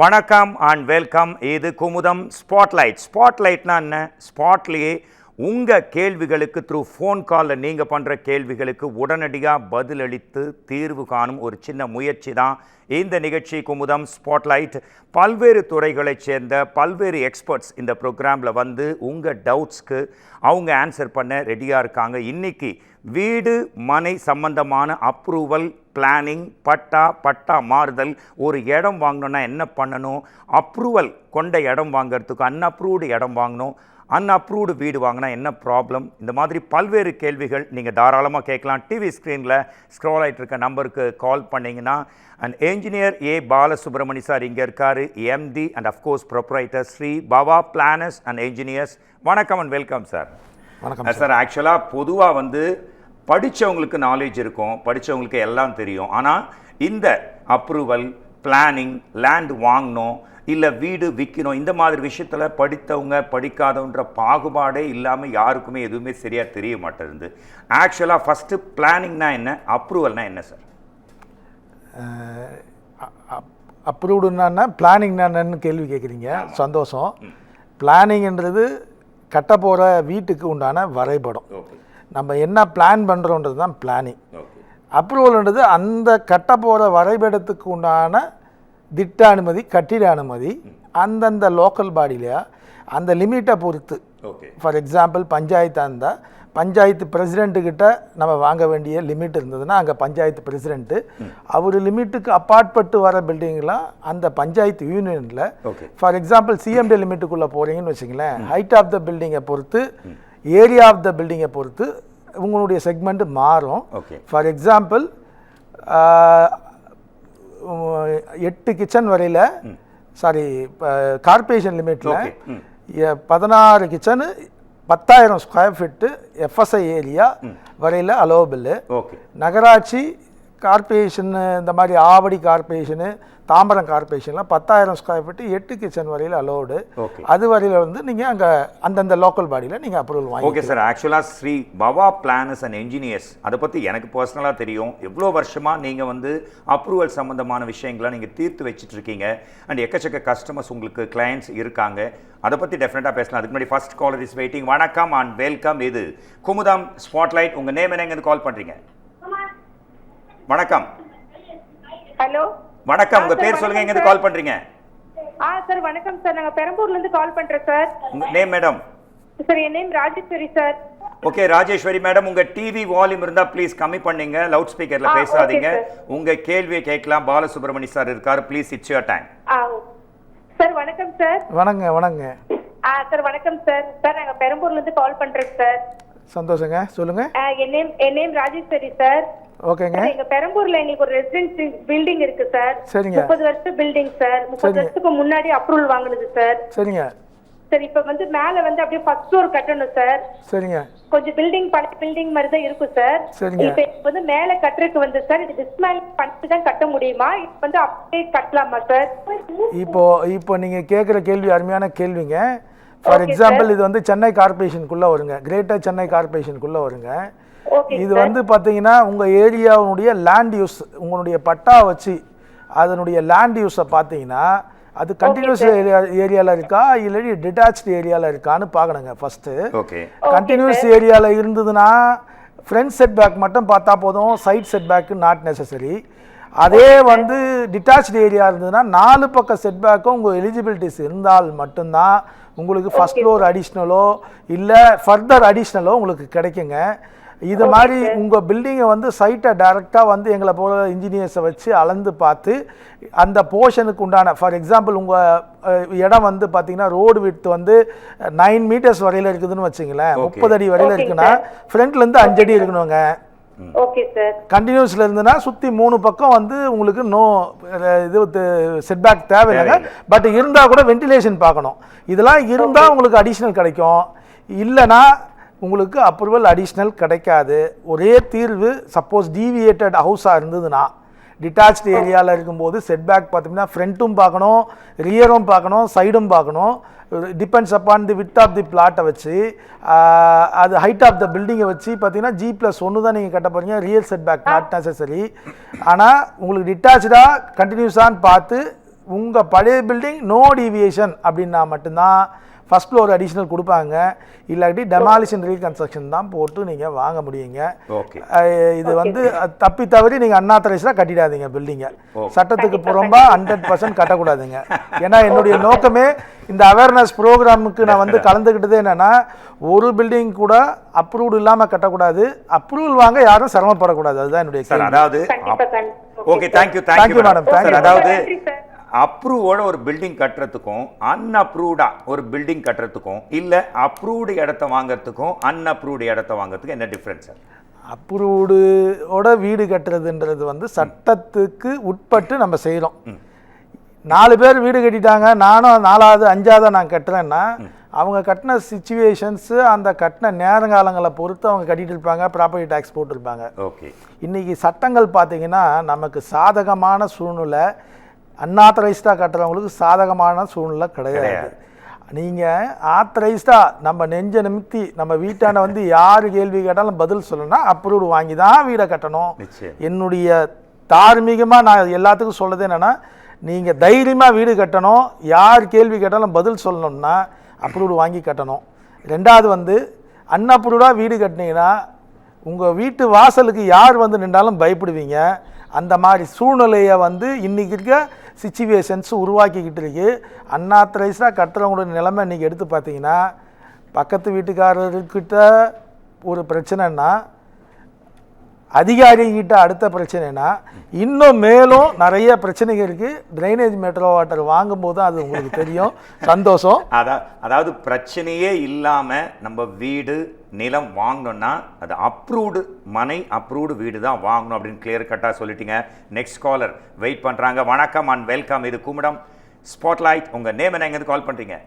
வணக்கம் and welcome. இது Kumudam spotlight. ஸ்பாட்லைட்னா என்ன? ஸ்பாட்லேயே உங்கள் கேள்விகளுக்கு த்ரூ ஃபோன் காலில் நீங்கள் பண்ணுற கேள்விகளுக்கு உடனடியாக பதிலளித்து தீர்வு காணும் ஒரு சின்ன முயற்சி தான் இந்த நிகழ்ச்சி குமுதம் ஸ்பாட்லைட். பல்வேறு துறைகளைச் சேர்ந்த பல்வேறு எக்ஸ்பர்ட்ஸ் இந்த ப்ரோக்ராமில் வந்து உங்கள் டவுட்ஸ்க்கு அவங்க ஆன்சர் பண்ண ரெடியாக இருக்காங்க. இன்றைக்கி வீடு மனை சம்பந்தமான அப்ரூவல், பிளானிங், பட்டா மாறுதல், ஒரு இடம் வாங்கணுன்னா என்ன பண்ணணும், அப்ரூவல் கொண்ட இடம் வாங்கிறதுக்கு அன்அப்ரூவ்டு இடம் வாங்கணும், அன்அப்ரூவ்டு வீடு வாங்கினா என்ன ப்ராப்ளம், இந்த மாதிரி பல்வேறு கேள்விகள் நீங்கள் தாராளமாக கேட்கலாம். டிவி ஸ்க்ரீனில் ஸ்க்ரோல் ஆகிட்டு இருக்க நம்பருக்கு கால் பண்ணிங்கன்னா and engineer A Balasubramani sir இங்கே இருக்கார், MD and of course proprietor Shri Bava planners and engineers. வணக்கம் அண்ட் வெல்கம் சார். வணக்கம் சார். ஆக்சுவலாக பொதுவாக வந்து படித்தவங்களுக்கு நாலேஜ் இருக்கும், படித்தவங்களுக்கு எல்லாம் தெரியும். ஆனால் இந்த அப்ரூவல், பிளானிங், லேண்ட் வாங்கணும் இல்லை வீடு விற்கணும், இந்த மாதிரி விஷயத்தில் படித்தவங்க படிக்காதவன்ற பாகுபாடே இல்லாமல் யாருக்குமே எதுவுமே சரியாக தெரிய மாட்டேருந்து. ஆக்சுவலாக ஃபஸ்ட்டு பிளானிங்னா என்ன, அப்ரூவல்னா என்ன சார்? அப்ரூவ்டுன்னா பிளானிங்னா என்னன்னு கேள்வி கேட்குறீங்க. சந்தோஷம். பிளானிங்ன்றது கட்ட போகிற வீட்டுக்கு உண்டான வரைபடம். நம்ம என்ன பிளான் பண்ணுறோன்றது தான் பிளானிங். அப்ரூவல்ன்றது அந்த கட்ட போகிற வரைபடத்துக்கு உண்டான திட்ட அனுமதி, கட்டிட அனுமதி அந்தந்த லோக்கல் பாடியிலையா அந்த லிமிட்டை பொறுத்து. ஃபார் எக்ஸாம்பிள் பஞ்சாயத்தாக இருந்தால் பஞ்சாயத்து பிரசிடெண்ட்டுக்கிட்ட நம்ம வாங்க வேண்டிய லிமிட் இருந்ததுன்னா அங்கே பஞ்சாயத்து பிரசிடெண்ட்டு அவர் லிமிட்டுக்கு அப்பாற்பட்டு வர பில்டிங்லாம் அந்த பஞ்சாயத்து யூனியனில். ஃபார் எக்ஸாம்பிள் சிஎம்டி லிமிட்டுக்குள்ளே போகிறீங்கன்னு வச்சிங்களேன், ஹைட் ஆஃப் த பில்டிங்கை பொறுத்து, ஏரியா ஆஃப் த பில்டிங்கை பொறுத்து உங்களுடைய செக்மெண்ட் மாறும். ஃபார் எக்ஸாம்பிள் 8 கிச்சன் வரையில், சாரி கார்பரேஷன் லிமிட்டில் 16 கிச்சனு 10,000 ஸ்கொயர் ஃபீட்டு எஃப்எஸ்ஐ ஏரியா வரையில் அலோவபிள். நகராட்சி, கார்பரேஷன், இந்த மாதிரி ஆவடி கார்பரேஷனு, தாம்பரம் கார்பரேஷன்லாம் 10,000 ஸ்கொயர் ஃபீட்டு 8 கிச்சன் வரையில் அலோடு. அது வரையில் வந்து நீங்கள் அங்கே அந்தந்த லோக்கல் பாடியில் நீங்கள் அப்ரூவல் வாங்கி. Okay sir. ஆக்சுவலாக Sri Bava planners and engineers, அதை பற்றி எனக்கு பர்சனலாக தெரியும். எவ்வளோ வருஷமாக நீங்கள் வந்து அப்ரூவல் சம்மந்தமான விஷயங்களை நீங்கள் தீர்த்து வச்சுட்டு இருக்கீங்க அண்ட் எக்கச்சக்க கஸ்டமர்ஸ் உங்களுக்கு கிளையண்ட்ஸ் இருக்காங்க. அதை பற்றி டெஃபினட்டாக பேசலாம். அதுக்கு முன்னாடி ஃபர்ஸ்ட் காலர் இஸ் வெயிட்டிங். வணக்கம் அண்ட் வெல்கம். இது குமுதம் ஸ்பாட்லைட். உங்கள் நேம் என்ன, எங்கேருந்து கால் பண்ணுறீங்க? வணக்கம். ஹலோ வணக்கம். உங்க பேர் சொல்லுங்க, எங்க இருந்து கால் பண்றீங்க? சார் வணக்கம் சார், நாங்க பெரம்பூர்ல இருந்து கால் பண்றோம் சார். உங்க நேம் மேடம்? சார் என் name Rajeswari sir. Okay Rajeswari madam, உங்க டிவி வால்யூம் இருந்தா ப்ளீஸ் கம்மி பண்ணீங்க, லவுட் ஸ்பீக்கர்ல பேசாதீங்க. உங்க கேள்வியை கேட்கலாம். பாலசுப்ரமணி சார் இருக்காரு, please it's your time. Sir வணக்கம் சார். வணங்க. சார் வணக்கம் சார். சார் நாங்க பெரம்பூர்ல இருந்து கால் பண்றோம் சார். சந்தோஷங்க, சொல்லுங்க. என் நேம் ராஜேஸ்வரி சார். ஓகேங்க. எங்க பெரம்பூர்ல எங்களுக்கு ஒரு ரெசிடென்ஸ் பில்டிங் இருக்கு சார். சரிங்க. 30 வருஷம் பில்டிங் சார். 30 வருஷத்துக்கு முன்னாடி அப்ரூவல் வாங்குனது சார். சரிங்க. சார் இப்ப வந்து மேல வந்து அப்படியே ஃபர்ஸ்ட் ஃப்ளோர் கட்டணும் சார். சரிங்க. கொஞ்சம் பில்டிங் பழைய பில்டிங் மாதிரி தான் இருக்கும் சார். சரிங்க. இப்ப வந்து மேல கட்டுறதுக்கு வந்து சார் இது டிஸ்மேண்டில் பண்ணிட்டு தான் கட்ட முடியுமா, இது வந்து அப்படியே கட்டலாமா சார்? இப்போ நீங்க கேட்குற கேள்வி அருமையான கேள்விங்க. ஃபார் எக்ஸாம்பிள் இது வந்து சென்னை கார்பரேஷனுக்குள்ளே வருங்க, கிரேட்டர் சென்னை கார்பரேஷனுக்குள்ளே வருங்க. இது வந்து பார்த்தீங்கன்னா உங்கள் ஏரியாவுடைய லேண்ட் யூஸ், உங்களுடைய பட்டா வச்சு அதனுடைய லேண்ட் யூஸை பார்த்தீங்கன்னா அது கண்டினியூஸ் ஏரியாவில் இருக்கா இல்லாட்டி டிட்டாச்டு ஏரியாவில் இருக்கான்னு பார்க்கணுங்க ஃபஸ்ட்டு. கண்டினியூஸ் ஏரியாவில் இருந்ததுன்னா ஃப்ரண்ட் செட் பேக் மட்டும் பார்த்தா போதும், side set back not necessary. அதே வந்து டிட்டாச்டு ஏரியா இருந்ததுன்னா 4 பக்கம் செட் பேக்கும் உங்கள் எலிஜிபிலிட்டிஸ் இருந்தால் மட்டும்தான் உங்களுக்கு ஃபர்ஸ்ட் ஃப்ளோர் அடிஷ்னலோ இல்லை ஃபர்தர் அடிஷ்னலோ உங்களுக்கு கிடைக்குங்க. இது மாதிரி உங்கள் பில்டிங்கை வந்து சைட்டை டைரெக்டாக வந்து எங்களை போல இன்ஜினியர்ஸை வச்சு அளந்து பார்த்து அந்த போர்ஷனுக்கு உண்டான, ஃபார் எக்ஸாம்பிள் உங்கள் இடம் வந்து பார்த்தீங்கன்னா ரோடு விட்த் வந்து 9 மீட்டர்ஸ் வரையில் இருக்குதுன்னு வச்சுங்களேன், 30 அடி வரையில் இருக்குன்னா ஃப்ரண்ட்லேருந்து 5 அடி இருக்கணுங்க. கண்டினியூஸ்ல இருந்துன்னா சுற்றி 3 பக்கம் வந்து உங்களுக்கு இது செட்பேக் தேவையில்லைங்க. பட் இருந்தால் கூட வென்டிலேஷன் பார்க்கணும். இதெல்லாம் இருந்தால் உங்களுக்கு அடிஷ்னல் கிடைக்கும், இல்லைன்னா உங்களுக்கு அப்ரூவல் அடிஷ்னல் கிடைக்காது. ஒரே தீர்வு, சப்போஸ் டீவியேட்டட் ஹவுஸாக இருந்ததுன்னா, டிட்டாச்டு ஏரியாவில் இருக்கும்போது செட்பேக் பார்த்தீங்கன்னா ஃப்ரண்ட்டும் பார்க்கணும், ரியரும் பார்க்கணும், சைடும் பார்க்கணும். Depends upon the width of the பிளாட்டை வச்சு அது ஹைட் ஆஃப் த பில்டிங்கை வச்சு பார்த்தீங்கன்னா G+1 தான் நீங்கள் கட்ட போகிறீங்க, ரியல் செட்பேக் நாட் நெசசரி. ஆனால் உங்களுக்கு டிட்டாச்சாக கண்டினியூஸான்னு பார்த்து உங்கள் பழைய பில்டிங் நோ டீவியேஷன் அப்படின்னா மட்டும்தான் ஃபர்ஸ்ட் ஃப்ளோர் அடிஷ்னல் கொடுப்பாங்க. இல்லாட்டி டெமாலிஷன் ரீகன்ஸ்ட்ரக்ஷன் தான் போட்டு நீங்கள் வாங்க முடியுங்க. ஓகே, இது வந்து தப்பி தவறி நீங்கள் அன்ஆத்தரைஸ்டாக கட்டிடாதீங்க பில்டிங்கை. சட்டத்துக்கு புறம்பா 100% கட்டக்கூடாதுங்க. ஏன்னா என்னுடைய நோக்கமே இந்த அவேர்னஸ் ப்ரோக்ராமுக்கு நான் வந்து கலந்துக்கிட்டது என்னென்னா, ஒரு பில்டிங் கூட அப்ரூவ்டு இல்லாமல் கட்டக்கூடாது, அப்ரூவல் வாங்க யாரும் சிரமப்படக்கூடாது. அதுதான் என்னுடைய சார். அதாவது ஓகே, தேங்க்யூ மேடம். அதாவது அப்ரூவோட ஒரு பில்டிங் கட்டுறதுக்கும் அன்அப்ரூவ்டா ஒரு பில்டிங் கட்டுறதுக்கும் இல்ல அப்ரூவ்டு இடத்த வாங்குறதுக்கும் அன்அப்ரூவ்டு இடத்த வாங்குறதுக்கும் என்ன டிஃபரன்ஸ் சார்? அப்ரூவ்டோட வீடு கட்டுறதுன்றது வந்து சட்டத்துக்கு உட்பட்டு நம்ம செய்கிறோம். 4 பேர் வீடு கட்டிட்டாங்க, நானும் 4வது 5வது நான் கட்டுறேன்னா அவங்க கட்டின சிச்சுவேஷன்ஸு அந்த கட்டின நேரங்காலங்களை பொறுத்து அவங்க கட்டிட்டு இருப்பாங்க, ப்ராப்பர்ட்டி டேக்ஸ் போட்டிருப்பாங்க. ஓகே, இன்றைக்கி சட்டங்கள் பார்த்தீங்கன்னா நமக்கு சாதகமான சூழ்நிலை அன்ஆத்தரைஸ்டாக கட்டுறவங்களுக்கு சாதகமான சூழ்நிலை கிடையாது. நீங்கள் ஆத்தரைஸ்டாக நம்ம நெஞ்ச நிமித்தி நம்ம வீட்டான வந்து யார் கேள்வி கேட்டாலும் பதில் சொல்லணும்னா அப்ரூவ்டு வாங்கி தான் வீடை கட்டணும். என்னுடைய தார்மீகமாக நான் எல்லாத்துக்கும் சொல்கிறது என்னென்னா, நீங்கள் தைரியமாக வீடு கட்டணும், யார் கேள்வி கேட்டாலும் பதில் சொல்லணும்னா அப்ரூவ்டு வாங்கி கட்டணும். 2வது வந்து அன்அப்ரூவ்டாக வீடு கட்டினீங்கன்னா உங்கள் வீட்டு வாசலுக்கு யார் வந்து நின்றாலும் பயப்படுவீங்க. அந்த மாதிரி சூழ்நிலையை வந்து இன்றைக்கி இருக்க சிச்சுவேஷன்ஸ் உருவாக்கிக்கிட்டு இருக்கு. அன்ஆத்தரைஸ்டாக கட்டுறவங்களோட நிலைமை இன்றைக்கி எடுத்து பார்த்தீங்கன்னா, பக்கத்து வீட்டுக்காரர்கிட்ட ஒரு பிரச்சனைன்னா, அதிகாரிகிட்ட அடுத்த பிரச்சனைனா, இன்னும் மேலும் நிறைய பிரச்சனைகள் இருக்குது. ட்ரைனேஜ் மெட்ரோ வாட்டர் வாங்கும்போது அது உங்களுக்கு தெரியும். சந்தோஷம். அதாவது பிரச்சனையே இல்லாமல் நம்ம வீடு நிலம் வாங்கணும்னா அது அப்ரூவ்டு மனை அப்ரூவ்டு வீடு தான் வாங்கணும் அப்படின்னு கிளியர் கட்டாக சொல்லிட்டீங்க. நெக்ஸ்ட் காலர் வெயிட் பண்ணுறாங்க. வணக்கம் அண்ட் வெல்கம். இது குமுதம் ஸ்பாட்லைட். உங்கள் நேம் என்ன, எங்கேருந்து கால் பண்ணுறீங்க?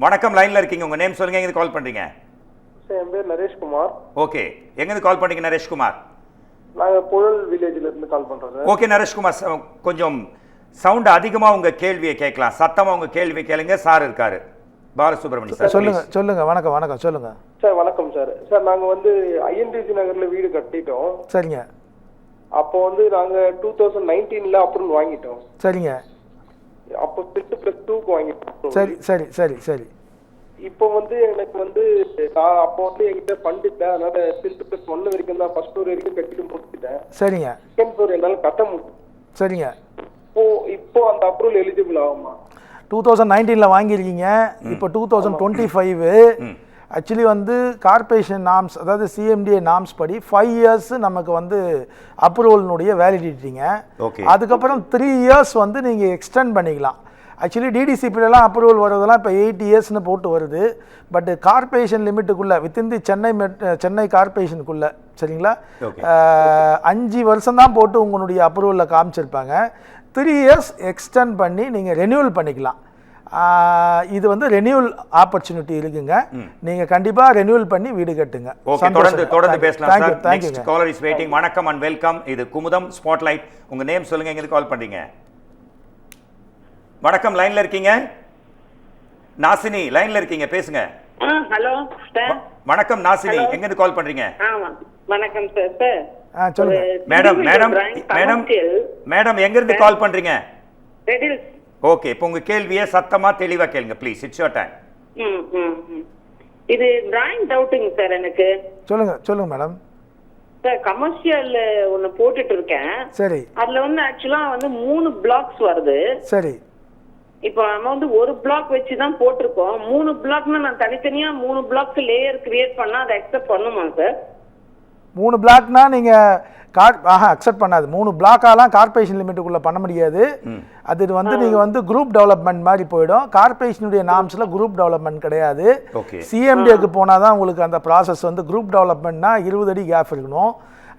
வணக்கம், லைனில் இருக்கீங்க. உங்கள் நேம் சொல்லுங்கள், எங்கேருந்து கால் பண்ணுறீங்க? என் பேர் நரேஷ்குமார். ஓகே, எங்கேருந்து கால் பண்ணுறீங்க நரேஷ்குமார்? நாங்கள் புழல் வில்லேஜில் இருந்து கால் பண்ணுறோம். ஓகே நரேஷ்குமார், கொஞ்சம் சவுண்ட் அதிகமாக உங்கள் கேள்வியை கேட்கலாம், சத்தமாக உங்கள் கேள்வி கேளுங்க. சார் இருக்காரு, பாலசுப்ரமணியம் சார். சொல்லுங்க. வணக்கம் சொல்லுங்க சார். வணக்கம் சார். சார் நாங்கள் வந்து ஐஎன்டிசி நகரில் வீடு கட்டிட்டோம். சரிங்க. அப்போ வந்து நாங்கள் 2019 அப்ரூவல் வாங்கிட்டோம். சரிங்க. அப்போ +2க்கு வாங்கிட்டோம். சரி. இப்போ வந்து எனக்கு வந்து நான் அப்போ வந்து என்கிட்ட ஃபண்ட் இல்லை, அதனால +1 வரைக்கும் தான், ஃபர்ஸ்ட் ஃப்ளோர் வரைக்கும் கட்டிட்டு முடிச்சுட்டேன். சரிங்க. செகண்ட் ஃப்ளோர் என்னால் கட்ட முடியும். சரிங்க. இப்போ அந்த அப்ரூவல் எலிஜிபிள் ஆகுமா? 2019 வாங்கியிருக்கீங்க, இப்போ 2025. ஆக்சுவலி வந்து கார்பரேஷன் நாம்ஸ், அதாவது சிஎம்டிஏ நாம்ஸ் படி 5 இயர்ஸ் நமக்கு வந்து அப்ரூவல்னுடைய வேலிடிட்டிங்க. அதுக்கப்புறம் 3 இயர்ஸ் வந்து நீங்கள் எக்ஸ்டெண்ட் பண்ணிக்கலாம். ஆக்சுவலி டிடிசிபிலலாம் அப்ரூவல் வருவதெல்லாம் இப்போ 8 இயர்ஸ்னு போட்டு வருது. பட் கார்பரேஷன் லிமிட்டுக்குள்ளே வித்தின் தி சென்னை கார்பரேஷனுக்குள்ளே சரிங்களா 5 வருஷம் தான் போட்டு உங்களுடைய அப்ரூவலில் காமிச்சிருப்பாங்க. 3 இயர்ஸ் எக்ஸ்டெண்ட் பண்ணி நீங்கள் ரெனியூவல் பண்ணிக்கலாம். இது வந்து ரெனியூவல் ஆப்பர்ச்சுனிட்டி இருக்குங்க. நீங்கள் கண்டிப்பாக ரெனியூவல் பண்ணி வீடு கட்டுங்க. தொடர்ந்து பேசலாம் sir. Next caller is waiting. வணக்கம் அண்ட் வெல்கம். இது குமுதம் ஸ்பாட்லைட். உங்கள் நேம் சொல்லுங்கள், எங்கே கால் பண்ணுறீங்க? வணக்கம், லைன்ல இருக்கீங்க. நாசினி லைன்ல இருக்கீங்க, பேசுங்க. Hello sir. வணக்கம் நாசினி, எங்க இருந்து கால் பண்றீங்க? வணக்கம் சார். சொல்லுங்க. மேடம் எங்க இருந்து கால் பண்றீங்க? ரெடில்ஸ். ஓகே, இப்போ உங்க கேள்வியை சத்தமா தெளிவா கேளுங்க ப்ளீஸ். It's your time. இது டிராயிங் டவுட்டுங்க சார் எனக்கு. சொல்லுங்க மேடம். சார் கமர்ஷியல் ஒன்னு போட்டுட்டு இருக்கேன். சரி. அதுல வந்து ஆக்சுவலா வந்து 3 பிளாக்ஸ் வருது. சரி. இப்போ நம்ம வந்து ஒரு பிளாக் வச்சு தான் போட்டிருக்கோம். 3 பிளாக்னா நான் தனித்தனியா 3 பிளாக்ஸ் லேயர் கிரியேட் பண்ணா அதை அக்செப்ட் பண்ணுமா சார்? 3 பிளாக்னா நீங்க அக்செப்ட் பண்ணாது. 3 பிளாக்காலாம் கார்பரேஷன் லிமிட்டுக்குள்ள பண்ண முடியாது. அது வந்து நீங்க வந்து குரூப் டெவலப்மெண்ட் மாதிரி போயிடும். கார்பரேஷனுடைய நாம்ஸ்ல குரூப் டெவலப்மெண்ட் கிடையாது. சிஎம்டிஏக்கு போனாதான் உங்களுக்கு அந்த ப்ராசஸ் வந்து குரூப் டெவலப்மெண்ட்னா 20 அடி கேப் இருக்கணும்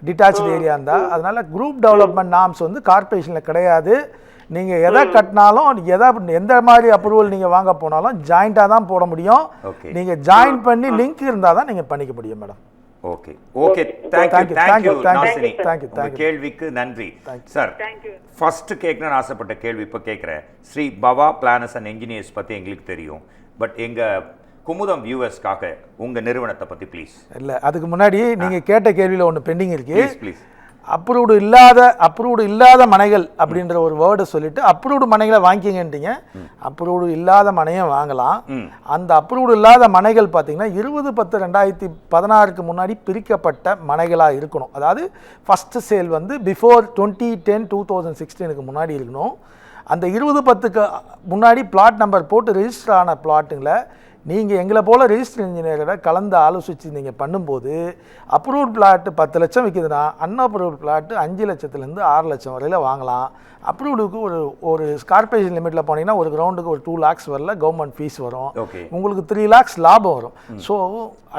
டிட்டாச்டு ஏரியா இருந்தா. அதனால குரூப் டெவலப்மெண்ட் நாம்ஸ் வந்து கார்பரேஷன்ல கிடையாது. நீங்கள் எதை கட்டினாலும் எந்த மாதிரி அப்ரூவல் நீங்கள் வாங்க போனாலும் ஜாயிண்டாக தான் போட முடியும். நீங்கள் ஜாயின் பண்ணி லிங்க் இருந்தால் தான் நீங்கள் பண்ணிக்க முடியும் மேடம். ஓகே தேங்க்யூ நாசினி. கேள்விக்கு நன்றி சார். ஃபர்ஸ்ட் கேட்கணும்னு ஆசைப்பட்ட கேள்வி இப்போ கேட்குறேன். Sri Bava planners and engineers பற்றி எங்களுக்கு தெரியும். பட் எங்கள் குமுதம் வியூவர்ஸ்க்காக உங்கள் நிறுவனத்தை பற்றி ப்ளீஸ். இல்லை, அதுக்கு முன்னாடி நீங்கள் கேட்ட கேள்வியில் ஒன்று பெண்டிங் இருக்கு. ப்ளீஸ். அப்ரூவ்டு இல்லாத மனைகள் அப்படின்ற ஒரு வேர்டை சொல்லிட்டு அப்ரூவ்டு மனைகளை வாங்கிக்கிங்கன்றீங்க. அப்ரூவ்டு இல்லாத மனையை வாங்கலாம். அந்த அப்ரூவ்டு இல்லாத மனைகள் பார்த்தீங்கன்னா 20/10/2016 முன்னாடி பிரிக்கப்பட்ட மனைகளாக இருக்கணும். அதாவது ஃபஸ்ட்டு சேல் வந்து பிஃபோர் 2010-2016 முன்னாடி இருக்கணும். அந்த 20/10 முன்னாடி பிளாட் நம்பர் போட்டு ரெஜிஸ்டர் ஆன பிளாட்டுங்களை நீங்கள் எங்களை போல் ரெஜிஸ்டர் இன்ஜினியரோட கலந்து ஆலோசித்து நீங்கள் பண்ணும்போது அப்ரூவ்ட் பிளாட்டு 10 லட்சம் விற்கிதுன்னா அன்அப்ரூவ்ட் பிளாட்டு 5 லட்சத்துலேருந்து 6 லட்சம் வரையில் வாங்கலாம். அப்ரூவ்டுக்கு ஒரு கார்பரேஷன் லிமிட்டில் போனீங்கன்னா ஒரு கிரவுண்டுக்கு ஒரு 2 lakhs வரல கவர்மெண்ட் ஃபீஸ் வரும். உங்களுக்கு 3 lakhs லாபம் வரும். ஸோ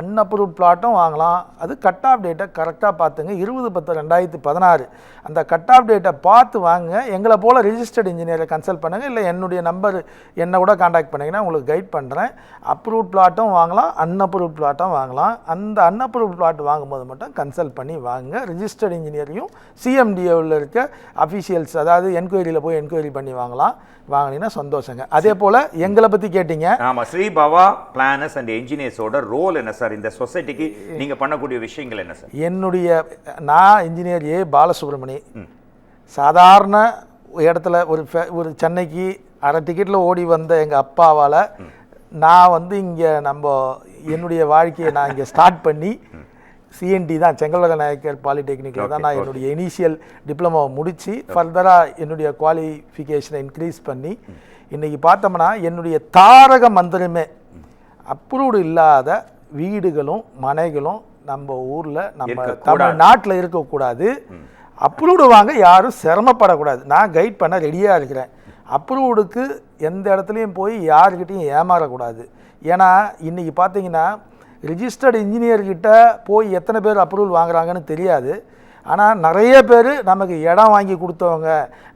அன்அப்ரூவ்ட் பிளாட்டும் வாங்கலாம். அது கட் ஆஃப் டேட்டை கரெக்டாக பார்த்துங்க. 20/10/2016 அந்த கட் ஆஃப் டேட்டை பார்த்து வாங்க. எங்களை போல் ரெஜிஸ்டர்ட் இன்ஜினியரை கன்சல்ட் பண்ணுங்கள். இல்லை என்னுடைய நம்பர் என்னை கூட கான்டாக்ட் பண்ணிங்கன்னா உங்களுக்கு கைட் பண்ணுறேன். அப்ரூவ்ட் பிளாட்டும் வாங்கலாம், அன்அப்ரூவ்ட் பிளாட்டும் வாங்கலாம். அந்த அன்அப்ரூவ்ட் பிளாட் வாங்கும்போது மட்டும் கன்சல்ட் பண்ணி வாங்குங்க. ரெஜிஸ்டர்ட் இன்ஜினியரையும் சிஎம்டிஏவில் இருக்க அஃபீஷியல்ஸ், அதாவது என்கொயரியில் போய் என்கொயரி பண்ணி வாங்கினீங்கன்னா சந்தோஷங்க. அதே போல் எங்களை பற்றி கேட்டீங்க. ஆமாம், Sri Bava planners and என்ஜினியர்ஸோட role என்ன சார்? இந்த சொசைட்டிக்கு நீங்கள் பண்ணக்கூடிய விஷயங்கள் என்ன சார்? நான் இன்ஜினியர் ஏ பாலசுப்ரமணி. சாதாரண இடத்துல ஒரு சென்னைக்கு அரை டிக்கெட்டில் ஓடி வந்த எங்கள் அப்பாவால் நான் வந்து இங்கே என்னுடைய வாழ்க்கையை நான் இங்கே ஸ்டார்ட் பண்ணி சிஎன்டி தான், செங்கல்வர நாயக்கர் பாலிடெக்னிக்கில் தான் நான் என்னுடைய இனிஷியல் டிப்ளமோவை முடித்து ஃபர்தராக என்னுடைய குவாலிஃபிகேஷனை இன்க்ரீஸ் பண்ணி இன்றைக்கி பார்த்தோம்னா என்னுடைய தாரக மந்திரமே அப்ரூவ்டு இல்லாத வீடுகளும் மனைகளும் நம்ம ஊரில் நம்ம தமிழ்நாட்டில் இருக்கக்கூடாது. அப்ரூவ்டு வாங்க யாரும் சிரமப்படக்கூடாது. நான் கைட் பண்ண ரெடியாக இருக்கிறேன். அப்ரூவ்டுக்கு எந்த இடத்துலையும் போய் யாருக்கிட்டையும் ஏமாறக்கூடாது. ஏன்னா இன்றைக்கி பார்த்தீங்கன்னா ரிஜிஸ்டர்டு இன்ஜினியர்கிட்ட போய் எத்தனை பேர் அப்ரூவல் வாங்குறாங்கன்னு தெரியாது. ஆனால் நிறைய பேர் நமக்கு இடம் வாங்கி கொடுத்தவங்க,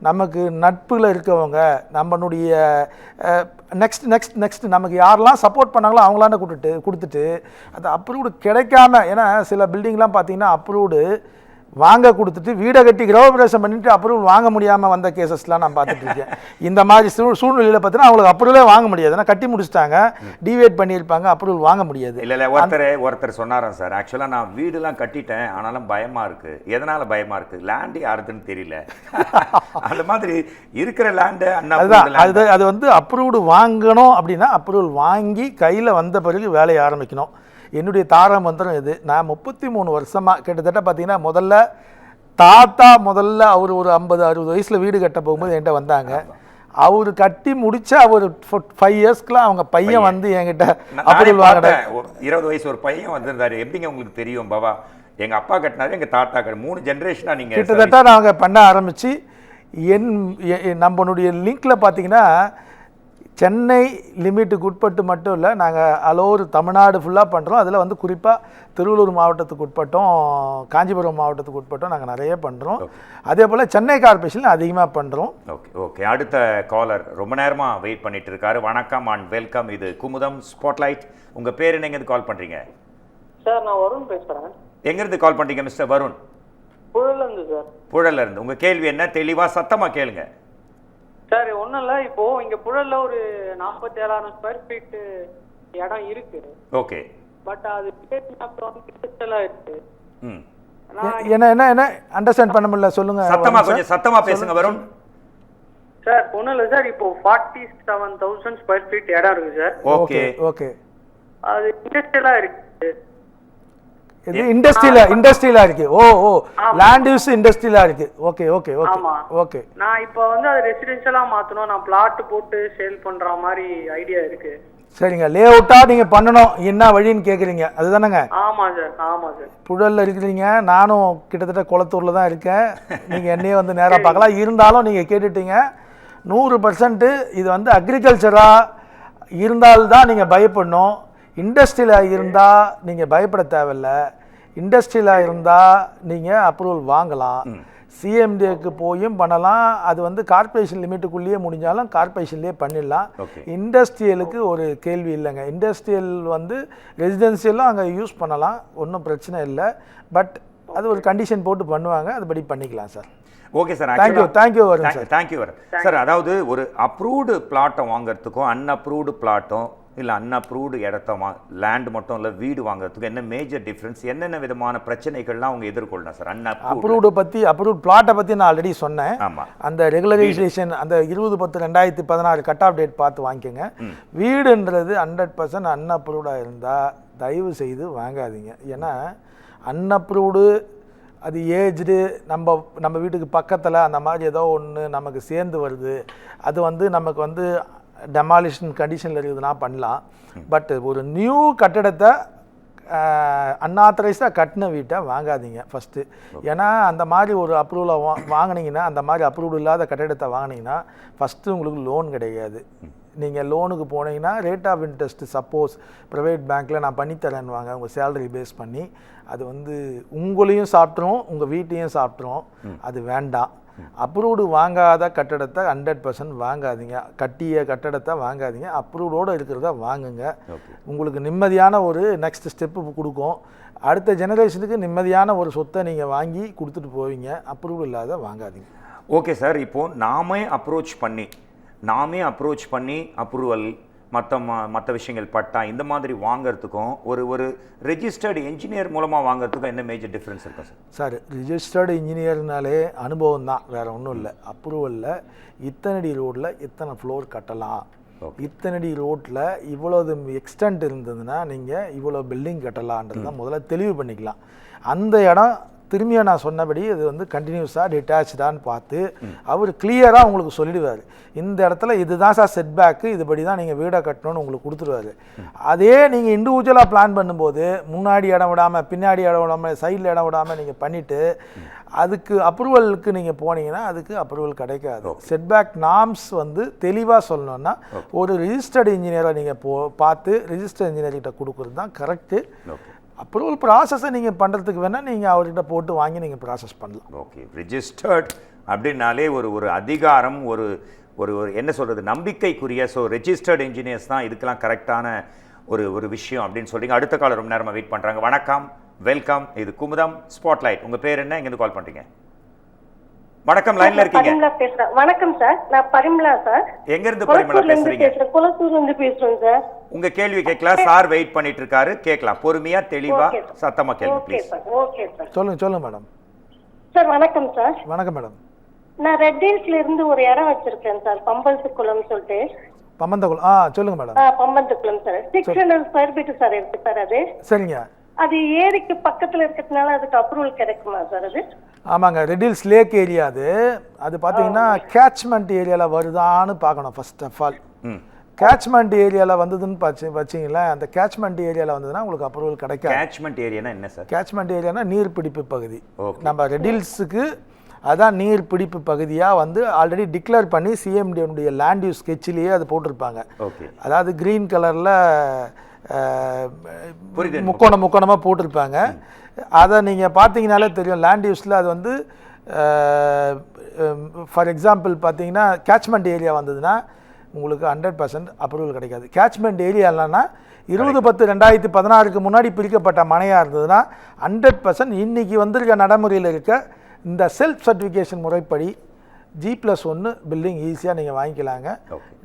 நமக்கு நட்பில் இருக்கவங்க, நம்மளுடைய நெக்ஸ்ட் நமக்கு யாரெல்லாம் சப்போர்ட் பண்ணாங்களோ அவங்களாண்ட கொடுத்துட்டு அது அப்ரூவ்டு கிடைக்காம, ஏன்னா சில பில்டிங்லாம் பார்த்தீங்கன்னா அப்ரூவ்டு வாங்க கொடுத்துட்டு வீடை கட்டி கிரகப்பிரவேசம் பண்ணிட்டு அப்ரூவல் வாங்க முடியாமல் வந்த கேசஸ்லாம் நான் பார்த்துட்டு இருக்கேன். இந்த மாதிரி சூழ்நிலையில் பார்த்தீங்கன்னா அவங்களுக்கு அப்ரூவலே வாங்க முடியாது. ஏன்னா கட்டி முடிச்சிட்டாங்க, டிவேட் பண்ணியிருப்பாங்க, அப்ரூவல் வாங்க முடியாது. இல்லை ஒருத்தர் சொன்னாராம் சார், ஆக்சுவலாக நான் வீடுலாம் கட்டிட்டேன், ஆனாலும் பயமாக இருக்குது. எதனால் பயமாக இருக்குது? லேண்டு யாருதுன்னு தெரியல. அந்த மாதிரி இருக்கிற லேண்டு அது வந்து அப்ரூவ்டு வாங்கணும் அப்படின்னா அப்ரூவல் வாங்கி கையில் வந்த பிறகு வேலையை ஆரம்பிக்கணும். என்னுடைய தார மந்திரம் இது. நான் 33 வருஷமாக கிட்டத்தட்ட பார்த்தீங்கன்னா முதல்ல அவர் ஒரு 50-60 வயசில் வீடு கட்ட போகும்போது என்கிட்ட வந்தாங்க. அவர் கட்டி முடிச்ச அவர் 5 இயர்ஸ்க்குலாம் அவங்க பையன் வந்து என்கிட்ட அப்ரூவல் வாங்கினேன். 20 வயசு ஒரு பையன் வந்திருந்தாரு. எப்படிங்க உங்களுக்கு தெரியும்? பாபா எங்கள் அப்பா கட்டினாரு, எங்கள் தாத்தா கட்டி 3 ஜென்ரேஷனாக நீங்கள் கிட்டத்தட்ட நாங்கள் பண்ண ஆரம்பித்து நம்மளுடைய லிங்க்கில் பார்த்தீங்கன்னா சென்னை லிமிட்டுக்கு உட்பட்டு மட்டும் இல்லை, நாங்கள் அலோவர் தமிழ்நாடு ஃபுல்லாக பண்ணுறோம். அதில் வந்து குறிப்பாக திருவள்ளூர் மாவட்டத்துக்கு உட்பட்டோம், காஞ்சிபுரம் மாவட்டத்துக்கு உட்பட்டோம் நாங்கள் நிறைய பண்ணுறோம். அதே போல் சென்னை கார்பரேஷனில் அதிகமாக பண்ணுறோம். ஓகே அடுத்த காலர் ரொம்ப நேரமாக வெயிட் பண்ணிட்டு இருக்காரு. வணக்கம் அண்ட் வெல்கம். இது குமுதம் ஸ்பாட்லைட். உங்கள் பேர் என்ன, எங்கேருந்து கால் பண்ணுறீங்க? சார் நான் வருண் பேசுகிறேன். எங்கேருந்து கால் பண்ணுறீங்க மிஸ்டர் வருண்? புழலேருந்து சார். புழலேருந்து. உங்கள் கேள்வி என்ன? தெளிவாக சத்தமாக கேளுங்க சார். ஒன்றும் இல்லை, இப்போ இங்கே புழலில் ஒரு 47,000 ஸ்கொயர் ஃபீட் இடம் இருக்கு. ஓகே. பட் அது டிஜிட்டலாக இருக்கு. என்ன அண்டர்ஸ்டாண்ட் பண்ண முடியல, சொல்லுங்க. கொஞ்சம் சத்தமா பேசுங்க வருண். சார் ஒன்றும் இல்லை சார், இப்போ 47,000 ஸ்கொயர் ஃபீட் இடம் இருக்கு சார். Okay okay. அது இண்டஸ்ட்ரியலாக இருக்கு. இது இண்டஸ்ட்ரியலா இருக்கு. லேண்ட் யூஸ் இண்டஸ்ட்ரியலா இருக்கு. Okay okay okay okay. நான் இப்போ வந்து அது ரெசிடென்ஷியலா மாத்தணும், நான் பிளாட் போட்டு சேல் பண்ற மாதிரி ஐடியா இருக்கு. சரிங்க, லே அவுட்டா நீங்க பண்ணணும், என்ன வழின்னு கேக்குறீங்க, அதுதானங்க? ஆமா சார், ஆமா சார். புழல்ல இருக்கிறீங்க, நானும் கிட்டத்தட்ட குளத்தூர்ல தான் இருக்கேன். நீங்க என்னையே வந்து நேரா பார்க்கலாம். இருந்தாலும் நீங்க கேட்டுட்டீங்க 100% இது வந்து அக்ரிகல்ச்சரா இருந்தால்தான் நீங்க பயப்படணும். இண்டஸ்ட்ரியலாக இருந்தால் நீங்கள் பயப்பட தேவையில்லை. இண்டஸ்ட்ரியலாக இருந்தால் நீங்கள் அப்ரூவல் வாங்கலாம். சிஎம்டிக்கு போயும் பண்ணலாம். அது வந்து கார்பரேஷன் லிமிட்டுக்குள்ளேயே முடிஞ்சாலும் கார்பரேஷன்லேயே பண்ணிடலாம். இண்டஸ்ட்ரியலுக்கு ஒரு கேள்வி இல்லைங்க. இண்டஸ்ட்ரியல் வந்து ரெசிடென்சியலும் அங்கே யூஸ் பண்ணலாம், ஒன்றும் பிரச்சனை இல்லை. பட் அது ஒரு கண்டிஷன் போட்டு பண்ணுவாங்க, அதுபடி பண்ணிக்கலாம் சார். ஓகே சார், தேங்க்யூ வரும் சார். தேங்க்யூ வரும் சார். அதாவது ஒரு அப்ரூவ்டு பிளாட்டை வாங்குறதுக்கும் அன்அப்ரூவ்டு பிளாட்டும் இல்லை அன்அப்ரூவ்டு இடத்த லேண்ட் மட்டும் இல்லை வீடு வாங்குறதுக்கு என்ன மேஜர் டிஃப்ரென்ஸ், என்னென்ன விதமான பிரச்சனைகள்லாம் அவங்க எதிர்கொள்ளலாம் சார்? அப்ரூவ்ட் பிளாட்டை பற்றி நான் ஆல்ரெடி சொன்னேன். ஆமாம், அந்த ரெகுலரைசேஷன் அந்த 20/10/2016 கட் ஆஃப் டேட் பார்த்து வாங்கிக்கோங்க. வீடுன்றது 100% அன்அப்ரூவ்டாக இருந்தால் தயவு செய்து வாங்காதீங்க. ஏன்னா அன்அப்ரூவ்டு அது ஏஜ்டு நம்ம வீட்டுக்கு பக்கத்தில் அந்த மாதிரி ஏதோ ஒன்று நமக்கு சேர்ந்து வருது, அது வந்து நமக்கு வந்து டெமாலிஷன் கண்டிஷனில் இருக்குதுன்னா பண்ணலாம். பட் ஒரு நியூ கட்டடத்தை அன்ஆத்தரைஸ்டாக கட்டின வீட்டை வாங்காதீங்க ஃபஸ்ட்டு. ஏன்னா அந்த மாதிரி ஒரு அப்ரூவலை வாங்கினீங்கன்னா, அந்த மாதிரி அப்ரூவல் இல்லாத கட்டடத்தை வாங்கினீங்கன்னா ஃபஸ்ட்டு உங்களுக்கு லோன் கிடையாது. நீங்கள் லோனுக்கு போனீங்கன்னா rate of interest suppose private பேங்க்கில் நான் பண்ணித்தரேன்னு வாங்க, உங்கள் சேலரி பேஸ் பண்ணி அது வந்து உங்களையும் சாப்பிட்ரும் உங்கள் வீட்டையும் சாப்பிட்ரும். அது வேண்டாம். அப்ரூவ்டு வாங்காத கட்டடத்தை 100% வாங்காதீங்க. கட்டிய கட்டடத்தை வாங்காதீங்க. அப்ரூவ்டோடு இருக்கிறத வாங்குங்க. உங்களுக்கு நிம்மதியான ஒரு நெக்ஸ்ட் ஸ்டெப்பு கொடுக்கும். அடுத்த ஜெனரேஷனுக்கு நிம்மதியான ஒரு சொத்தை நீங்கள் வாங்கி கொடுத்துட்டு போவீங்க. அப்ரூவ் இல்லாத வாங்காதீங்க. Okay sir. இப்போது நாமே அப்ரோச் பண்ணி அப்ரூவல் மற்ற விஷயங்கள் பட்டா இந்த மாதிரி வாங்கிறதுக்கும் ஒரு ரெஜிஸ்டர்டு இன்ஜினியர் மூலமாக வாங்குறதுக்கும் என்ன மேஜர் டிஃப்ரென்ஸ் இருக்கும் சார்? சார் ரிஜிஸ்டர்டு இன்ஜினியர்னாலே அனுபவம் தான், வேறு ஒன்றும் இல்லை. அப்ரூவலில் இத்தனடி ரோட்டில் இத்தனை ஃப்ளோர் கட்டலாம், இத்தனடி ரோட்டில் இவ்வளோது எக்ஸ்டென்ட் இருந்ததுன்னா நீங்கள் இவ்வளோ பில்டிங் கட்டலான்றது தான் முதல்ல தெளிவு பண்ணிக்கலாம். அந்த இடம் திரும்பியும் நான் சொன்னபடி இது வந்து கண்டினியூஸாக டிட்டாச்சான்னு பார்த்து அவர் கிளியராக உங்களுக்கு சொல்லிடுவார். இந்த இடத்துல இதுதான் சார் செட்பேக்கு, இதுபடி தான் நீங்கள் வீடை கட்டணும்னு உங்களுக்கு கொடுத்துருவாரு. அதே நீங்கள் இண்டிவிஜுவலாக பிளான் பண்ணும்போது முன்னாடி இடம் விடாமல், பின்னாடி இடம் விடாமல், சைடில் இடம் விடாமல் நீங்கள் பண்ணிவிட்டு அதுக்கு அப்ரூவலுக்கு நீங்கள் போனீங்கன்னா அதுக்கு அப்ரூவல் கிடைக்காது. செட்பேக் நார்ம்ஸ் வந்து தெளிவாக சொல்லணுன்னா ஒரு ரிஜிஸ்டர்டு இன்ஜினியரை நீங்கள் பார்த்து ரிஜிஸ்டர்ட் இன்ஜினியர்கிட்ட கொடுக்குறது தான் கரெக்டு. அப்ரூவல் ப்ராசஸை நீங்கள் பண்ணுறதுக்கு வேணால் நீங்கள் அவர்கிட்ட போட்டு வாங்கி நீங்கள் ப்ராசஸ் பண்ணலாம். ஓகே. ரிஜிஸ்டர்ட் அப்படின்னாலே ஒரு அதிகாரம், ஒரு என்ன சொல்கிறது, நம்பிக்கைக்குரிய. ஸோ ரெஜிஸ்டர்ட் இன்ஜினியர்ஸ் தான் இதுக்கெல்லாம் கரெக்டான ஒரு விஷயம் அப்படின்னு சொல்கிறீங்க. அடுத்த காலம் ரொம்ப நேரமாக வெயிட் பண்ணுறாங்க. வணக்கம், வெல்கம். இது குமுதம் ஸ்பாட்லைட். உங்கள் பேர் என்ன, எங்கேருந்து கால் பண்ணுறீங்க? வணக்கம், லைன்ல இருக்கீங்க. வணக்கம் சார், நான் பரிமளா சார். எங்க இருந்து பரிமளா பேசுறீங்க? குளத்தூர்ல இருந்து பேசுறேன் சார். உங்க கேள்வி கேட்கலாம். சார் வெயிட் பண்ணிட்டு இருக்காரு, கேட்கலாம். பொறுமையா தெளிவா சத்தமா கேளுங்க ப்ளீஸ். Okay sir. சொல்லுங்க மேடம். சார் வணக்கம் சார். வணக்கம் மேடம். நான் ரெட் ஹில்ஸ்ல இருந்து ஒரு இடம் வச்சிருக்கேன் சார், பம்பல்துக்குளம் சொல்லிட்டு. பம்பந்தகுளம். சொல்லுங்க madam. Pambanthakulam sir. 600 square feet sir இருக்கு சார். அது சரிங்க. அது ஏரிக்கு பக்கத்துல இருக்கிறதுனால அதுக்கு அப்ரூவல் கிடைக்குமா சார்? அது ஆமாங்க, ரெட் ஹில்ஸ் லேக் ஏரியா. அது பார்த்தீங்கன்னா கேட்ச்மெண்ட் ஏரியாவில் வருதான்னு பார்க்கணும் ஃபர்ஸ்ட் ஆஃப் ஆல். கேட்ச்மெண்ட் ஏரியாவில் வந்ததுன்னு வச்சிங்களேன், அந்த கேட்ச்மெண்ட் ஏரியாவில் வந்ததுன்னா உங்களுக்கு அப்ரூவல் கிடைக்காது. கேட்ச்மெண்ட் ஏரியானா என்ன சார்? கேட்ச்மெண்ட் ஏரியானா நீர்பிடிப்பு பகுதி. நம்ம ரெட் ஹில்ஸுக்கு அதான் நீர்பிடிப்பு பகுதியாக வந்து ஆல்ரெடி டிக்ளேர் பண்ணி சிஎம்டியுடைய லேண்ட் யூஸ் ஸ்கெட்சிலேயே அது போட்டிருப்பாங்க. அதாவது க்ரீன் கலரில் முக்கோணமாக போட்டிருப்பாங்க. அதை நீங்கள் பார்த்தீங்கனாலே தெரியும். லேண்ட் யூஸில் அது வந்து ஃபார் எக்ஸாம்பிள் பார்த்தீங்கன்னா கேட்ச்மெண்ட் ஏரியா வந்ததுன்னா உங்களுக்கு 100% அப்ரூவல் கிடைக்காது. கேட்ச்மெண்ட் ஏரியா இல்லைன்னா 20/10/2016 முன்னாடி பிரிக்கப்பட்ட மனையாக இருந்ததுன்னா 100% இன்றைக்கி வந்திருக்க நடைமுறையில் இருக்க இந்த செல்ஃப் சர்டிஃபிகேஷன் முறைப்படி G+1 பில்டிங் ஈஸியாக நீங்கள் வாங்கிக்கலாங்க.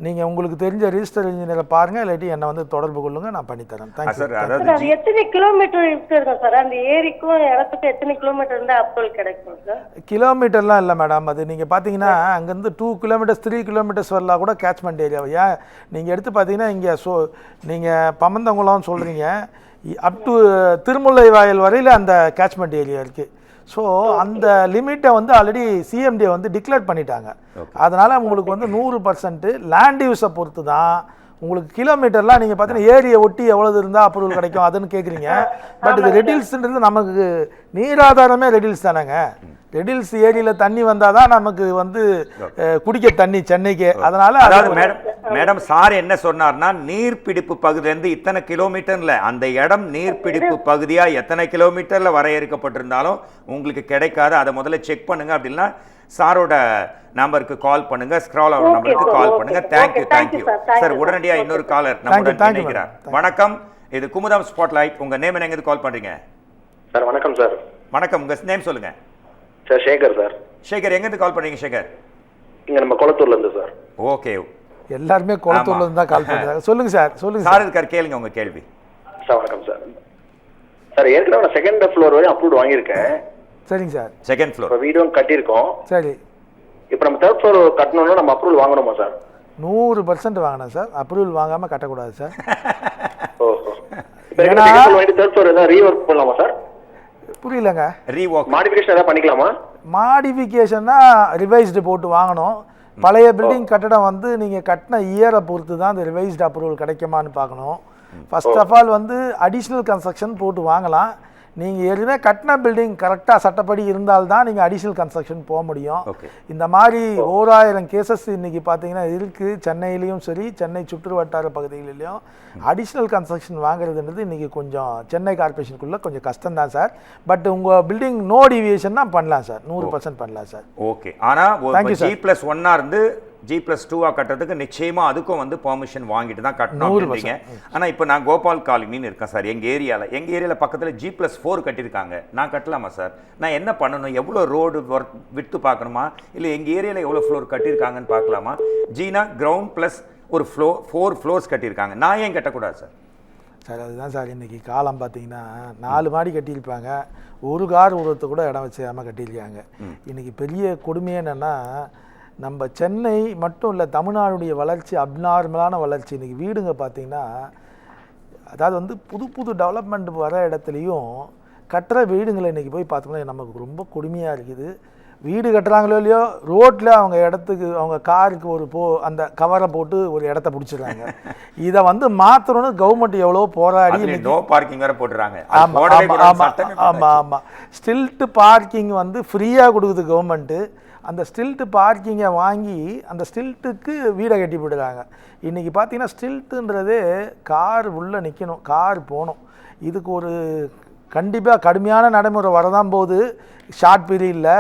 நீங்கள் உங்களுக்கு தெரிஞ்ச ரிஜிஸ்டர் இன்ஜினியரை பாருங்கள், இல்லாட்டி என்னை வந்து தொடர்பு கொள்ளுங்க, நான் பண்ணித்தரேன். தேங்க்யூ. எத்தனை கிலோமீட்டர் இருக்குங்க சார் அந்த ஏரிக்கும் இடத்துக்கும்? எத்தனை கிலோமீட்டர் இருந்தால் அப்ரூவல் கிடைக்கும் சார்? கிலோமீட்டர்லாம் இல்லை மேடம். அது நீங்கள் பார்த்தீங்கன்னா அங்கேருந்து 2 கிலோமீட்டர்ஸ் 3 கிலோமீட்டர்ஸ் வரலாம் கூட கேட்ச்மெண்ட் ஏரியா. ஏன் நீங்கள் எடுத்து பார்த்தீங்கன்னா இங்கே நீங்கள் பமந்தங்குளம்னு சொல்கிறீங்க, அப் டு திருமுல்லை வாயில் வரையில் அந்த கேட்ச்மெண்ட் ஏரியா இருக்குது. ஸோ அந்த லிமிட்டை வந்து ஆல்ரெடி சிஎம்டி வந்து டிக்ளேர் பண்ணிட்டாங்க. அதனால் உங்களுக்கு வந்து 100% லேண்ட் யூஸை பொறுத்து தான் உங்களுக்கு கிலோமீட்டர்லாம் நீங்கள் பார்த்தீங்கன்னா ஏரியை ஒட்டி எவ்வளவு இருந்தால் அப்ரூவல் கிடைக்கும் அதுன்னு கேட்குறீங்க. பட் இது ரெட் ஹில்ஸ்ன்றது நமக்கு நீராதாரமே ரெட் ஹில்ஸ் தானேங்க. ரெட் ஹில்ஸ் ஏரியில் தண்ணி வந்தால் தான் நமக்கு வந்து குடிக்க தண்ணி சென்னைக்கு. அதனால் மேடம் சார் என்ன சொன்னார்னா நீர்பிடிப்பு பகுதியிலேருந்து இத்தனை கிலோமீட்டர்ல அந்த இடம் நீர்பிடிப்பு பகுதியாக எத்தனை கிலோமீட்டரில் வரையறுக்கப்பட்டிருந்தாலும் உங்களுக்கு கிடைக்காது. அதை முதல்ல செக் பண்ணுங்க. அப்படின்னா சாரோட நம்பருக்கு கால் பண்ணுங்க, ஸ்க்ரால் ஆகிற நம்பருக்கு கால் பண்ணுங்க. Thank you sir. உடனடியாக இன்னொரு காலர் நம்முடன் இணைக்கிறார். வணக்கம், இது குமுதம் ஸ்பாட்லைட். உங்க நேம் என்ன, எங்க கால் பண்றீங்க? சார் வணக்கம் சார். வணக்கம், உங்க நேம் சொல்லுங்க. Sir Sekar sir. சேகர், எங்க இருந்து கால் பண்றீங்க சேகர்? இங்க நம்ம குளத்தூர்ல இருந்து சார். ஓகே, எல்லாருமே குளத்தூர்ல இருந்து தான் கால் பண்ணுறாங்க. சொல்லுங்க சார், சொல்லுங்க சார் இருக்கார், கேளுங்க உங்க கேள்வி. சார் வணக்கம் சார். சார் ஏற்கனவே நான் செகண்ட் ஃப்ளோர் வரையும் அப்ரூவ் வாங்கியிருக்கேன். சரிங்க சார். செகண்ட் ஃப்ளோர் இப்போ வீடும் கட்டியிருக்கோம். சரி, இப்போ நம்ம தேர்ட் ஃப்ளோர் கட்டணும்னா நம்ம அப்ரூவல் வாங்கணுமா சார்? 100% வாங்கினேன் சார். அப்ரூவல் வாங்காமல் கட்டக்கூடாது சார். ஓஹோ. இப்போ செகண்ட் ஃப்ளோர் வாங்கிட்டு தேர்ட் ஃப்ளோர் ஏதாவது ரீஒர்க் பண்ணலாமா சார்? புரியலங்க. ரீவாக் மாடிஃபிகேஷன் ஏதாவது பண்ணிக்கலாமா? மாடிஃபிகேஷன்னா ரிவைஸ்டு போட்டு வாங்கணும். பழைய பில்டிங் கட்டடம் வந்து நீங்கள் கட்டின இயரை பொறுத்து தான் அந்த ரிவைஸ்டு அப்ரூவல் கிடைக்குமான்னு பார்க்கணும். ஃபர்ஸ்ட் ஆஃப் ஆல் வந்து அடிஷ்னல் கன்ஸ்ட்ரக்ஷன் போட்டு வாங்கலாம். நீங்கள் ஏற்கனவே கட்டின பில்டிங் கரெக்டாக சட்டப்படி இருந்தால்தான் நீங்கள் அடிஷ்னல் கன்ஸ்ட்ரக்ஷன் போக முடியும். இந்த மாதிரி 1000 கேசஸ் இன்றைக்கி பார்த்தீங்கன்னா இருக்குது. சென்னையிலையும் சரி, சென்னை சுற்று வட்டார பகுதிகளிலையும் அடிஷ்னல் கன்ஸ்ட்ரக்ஷன் வாங்குறதுன்றது இன்றைக்கி கொஞ்சம் சென்னை கார்பரேஷனுக்குள்ளே கொஞ்சம் கஷ்டம்தான் சார். பட் உங்கள் பில்டிங் நோ டிவியேஷன்னா பண்ணலாம் சார், 100% பண்ணலாம் சார். ஓகே. ஆனால் G+1 இருந்து G+2 கட்டுறதுக்கு நிச்சயமாக அதுக்கும் வந்து பெர்மிஷன் வாங்கிட்டு தான் கட்டணும் அப்படின்றீங்க. ஆனால் இப்போ நான் கோபால் காலனின்னு இருக்கேன் சார். எங்கள் ஏரியாவில் பக்கத்தில் G+4 கட்டியிருக்காங்க. நான் கட்டலாமா சார்? நான் என்ன பண்ணணும்? எவ்வளோ ரோடு விட்டு பார்க்கணுமா, இல்லை எங்கள் ஏரியாவில் எவ்வளோ ஃப்ளோர் கட்டியிருக்காங்கன்னு பார்க்கலாமா? ஜீனா கிரவுண்ட் ப்ளஸ் ஒரு 4 ஃப்ளோர்ஸ் கட்டியிருக்காங்க. நான் ஏன் கட்டக்கூடாது சார்? சார் அதுதான் சார், இன்றைக்கி காலம் பார்த்தீங்கன்னா 4 மாடி கட்டியிருப்பாங்க, ஒரு கார் உருவத்தை கூட இடம் வச்சாமல் கட்டியிருக்காங்க. இன்றைக்கி பெரிய கொடுமையே என்னென்னா, நம்ம சென்னை மட்டும் இல்லை, தமிழ்நாடுடைய வளர்ச்சி அப்நார்மலான வளர்ச்சி. இன்றைக்கி வீடுங்க பார்த்திங்கன்னா, அதாவது வந்து புது புது டெவலப்மெண்ட் வர இடத்துலையும் கட்டுற வீடுங்களை இன்றைக்கி போய் பார்த்தோம்னா நமக்கு ரொம்ப கொடுமையாக இருக்குது. வீடு கட்டுறாங்களோ இல்லையோ, ரோட்டில் அவங்க இடத்துக்கு அவங்க காருக்கு அந்த கவரை போட்டு ஒரு இடத்த பிடிச்சிடுறாங்க. இதை வந்து மாற்றணும்னு கவர்மெண்ட் எவ்வளோ போராடி நோ பார்க்கிங் வேறு போட்டுறாங்க. ஆமாம், ஸ்டில்ட்டு பார்க்கிங் வந்து ஃப்ரீயாக கொடுக்குது கவர்மெண்ட்டு. அந்த ஸ்டில்ட்டு பார்க்கிங்கை வாங்கி அந்த ஸ்டில்ட்டுக்கு வீடை கட்டி போடுறாங்க. இன்றைக்கி பார்த்தீங்கன்னா ஸ்டில்ட்டுன்றதே கார் உள்ளே நிற்கணும், கார் போகணும். இதுக்கு ஒரு கண்டிப்பாக கடுமையான நடைமுறை வரதான் போகுது ஷார்ட் பீரியடில்.